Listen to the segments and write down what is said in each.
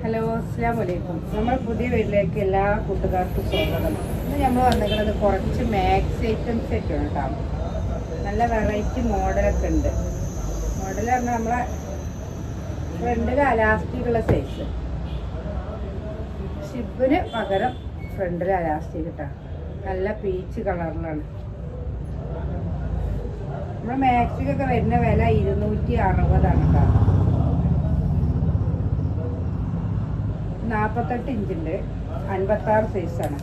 Hello, അസ്സലാമു അലൈക്കും. നമ്മുടെ പുതിയ വീട്ടിലേക്ക് എല്ലാ കൂട്ടുകാർക്കും സ്വാഗതം. ഇന്ന് നമ്മൾ വന്നിരിക്കുന്നത് കുറച്ച് മാക്സ് ഐറ്റംസ് ആയിട്ടാണ് കേട്ടോ. നല്ല വെറൈറ്റി മോഡലൊക്കെ ഉണ്ട്. മോഡൽ പറഞ്ഞാൽ നമ്മളെ ഫ്രണ്ടിൽ അലാസ്റ്റിക്കുള്ള സൈസ്, ഷിപ്പിന് പകരം ഫ്രണ്ടിൽ അലാസ്റ്റിക് കേട്ടോ. നല്ല പീച്ച് കളറിലാണ്. നമ്മുടെ മാക്സിക്കൊക്കെ വരുന്ന വില 260 കേട്ടോ. 48 ഇഞ്ചുണ്ട്, 56 സൈസാണ്.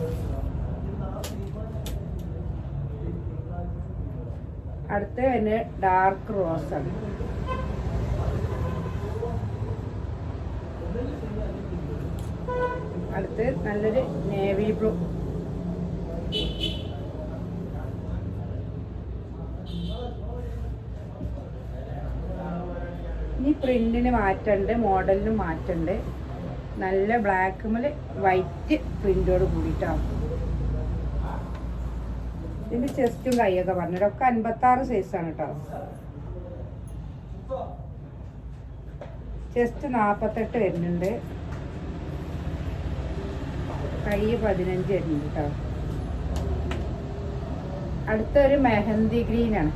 അടുത്ത തന്നെ ഡാർക്ക് റോസാണ്. അടുത്ത് നല്ലൊരു നേവി ബ്ലൂ. ഇനി പ്രിന്റിന് മാറ്റമുണ്ട്, മോഡലിന് മാറ്റമുണ്ട്. നല്ല ബ്ലാക്കുമേൽ വൈറ്റ് പ്രിന്റോട് കൂടിയിട്ടാവും. ഇതിന്റെ ചെസ്റ്റും കൈയൊക്കെ പറഞ്ഞിട്ട് ഒക്കെ 56 സൈസാണ് കേട്ടോ. ചെസ്റ്റ് 48 വരുന്നുണ്ട്, കൈ 15 വരുന്നുണ്ട് കേട്ടോ. അടുത്തൊരു മെഹന്തി ഗ്രീനാണ്.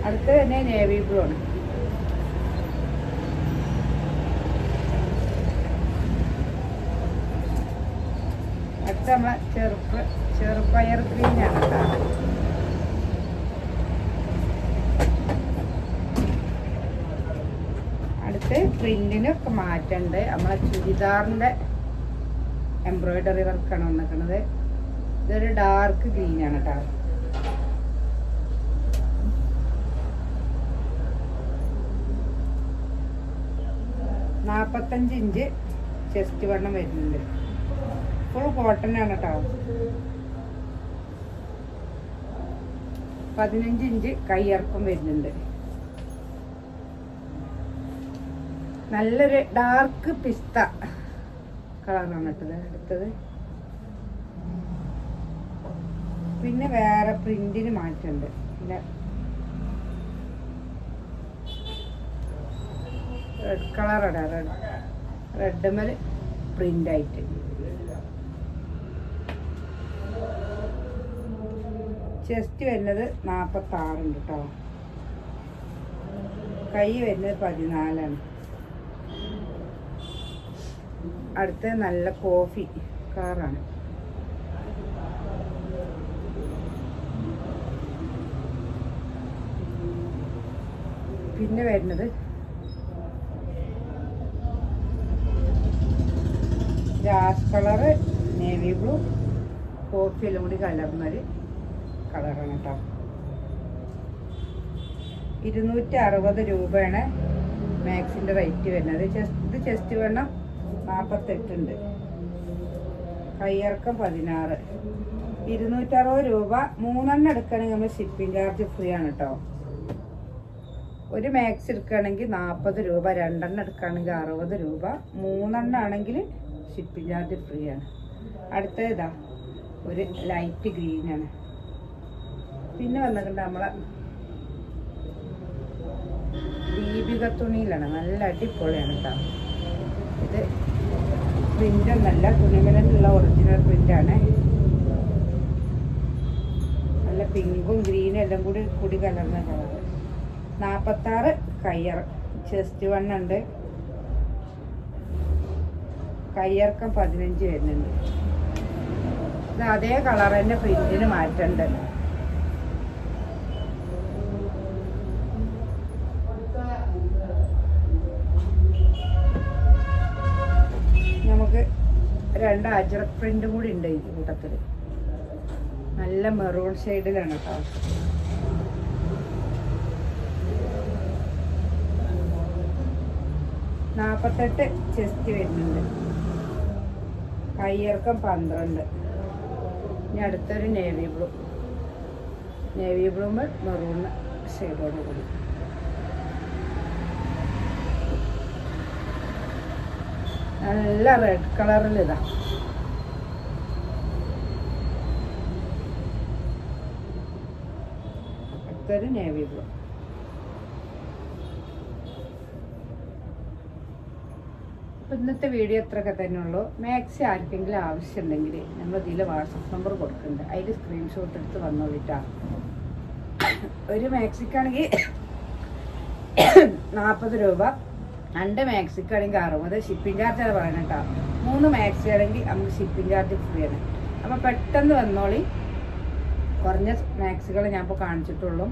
അടുത്ത തന്നെ നേവി ബ്ലൂ ആണ്. അടുത്ത നമ്മളെ ചെറുപ്പയർ ഗ്രീനാണ് കേട്ടോ. അടുത്ത് പ്രിന്റിനൊക്കെ മാറ്റമുണ്ട്. നമ്മളെ ചുരിദാറിൻ്റെ എംബ്രോയിഡറി വർക്കാണ് വന്നിരിക്കുന്നത്. ഇതൊരു ഡാർക്ക് ഗ്രീനാണ് കേട്ടോ. നാൽപ്പത്തഞ്ച് ഇഞ്ച് ചെസ്റ്റ് വണ്ണം വരുന്നുണ്ട്. ഫുൾ കോട്ടൺ ആണ് കേട്ടോ. 15 ഇഞ്ച് കൈയിറക്കം വരുന്നുണ്ട്. നല്ലൊരു ഡാർക്ക് പിസ്ത കളറാണ് കേട്ടത്. അടുത്തത് പിന്നെ വേറെ പ്രിന്റിന് മാറ്റമുണ്ട്. പിന്നെ റെഡ് കളറാണ്. റെഡ് മേൽ പ്രിന്റ് ആയിട്ട്. ചെസ്റ്റ് വരുന്നത് 46 ഉണ്ട് കേട്ടോ. കൈ വരുന്നത് 14 ആണ്. അടുത്ത നല്ല കോഫി കളറാണ്. പിന്നെ വരുന്നത് grass colour, navy blue, coffee എല്ലാം കൂടി കലർന്നൊരു കളറാണ് കേട്ടോ. 260 രൂപയാണ് മാക്സിൻ്റെ റേറ്റ് വരുന്നത്. ഇത് ചെസ്റ്റ് വണ്ണം 48 ഉണ്ട്, കൈയിറക്കം 16. 260 രൂപ. 3 എടുക്കുകയാണെങ്കിൽ നമ്മൾ ഷിപ്പിംഗ് ചാർജ് ഫ്രീ ആണ് കേട്ടോ. ഒരു മാക്സ് എടുക്കുകയാണെങ്കിൽ 40 രൂപ, 2 എടുക്കുകയാണെങ്കിൽ 60 രൂപ, 3 ആണെങ്കിൽ ഷിപ്പിംഗ് ചാർജ് ഫ്രീ ആണ്. അടുത്തത് ഇതാ ഒരു ലൈറ്റ് ഗ്രീനാണ്. പിന്നെ വന്നിട്ടുണ്ട് നമ്മളെ ദീപിക തുണിയിലാണ്. നല്ല അടിപൊളിയാണ് കേട്ടോ. ഇത് പ്രിന്റ് ഒന്നല്ല, തുണിമേലുള്ള ഒറിജിനൽ പ്രിന്റാണ്. നല്ല പിങ്കും ഗ്രീനും എല്ലാം കൂടി കലർന്ന കളർ. 46 കയ്യർ. ചെസ്റ്റ് വണ്ണുണ്ട്, കയ്യിറക്കം 15 വരുന്നുണ്ട്. ഇത് അതേ കളർ തന്നെ, പ്രിന്റിന് മാറ്റമുണ്ട്. നമുക്ക് 2 അജ്രക് പ്രിന്റും കൂടി ഉണ്ട് ഈ കൂട്ടത്തിൽ. നല്ല മെറൂൺ ഷെയ്ഡിലാണ് കേട്ടോ. നാൽപ്പത്തെട്ട് ചെസ്റ്റ് വരുന്നുണ്ട്, കയ്യിറക്കം 12. ഇനി അടുത്തൊരു നേവി ബ്ലൂ മെറൂൺ ഷെയ്ഡോട് കൂടി. നല്ല റെഡ് കളറിൽ ഇതാ. അടുത്തൊരു നേവി ബ്ലൂ. അപ്പോൾ ഇന്നത്തെ വീഡിയോ അത്രയൊക്കെ തന്നെ ഉള്ളൂ. മാക്സി ആർക്കെങ്കിലും ആവശ്യമുണ്ടെങ്കിൽ നമ്മൾ ഇതിൽ വാട്സപ്പ് നമ്പർ കൊടുക്കുന്നുണ്ട്, അതിൽ സ്ക്രീൻഷോട്ട് എടുത്ത് വന്നോളിട്ടാ. ഒരു മാക്സിക്കാണെങ്കിൽ 40 രൂപ, 2 മാക്സിക്കാണെങ്കിൽ 60. ഷിപ്പിംഗ് ചാർജാണ് പറയുന്നത് കേട്ടോ. 3 മാക്സി ആണെങ്കിൽ നമുക്ക് ഷിപ്പിംഗ് ചാർജ് ഫ്രീ ആണ്. അപ്പോൾ പെട്ടെന്ന് വന്നോളി. കുറഞ്ഞ മാക്സികൾ ഞാൻ ഇപ്പോൾ കാണിച്ചിട്ടുള്ളൂ.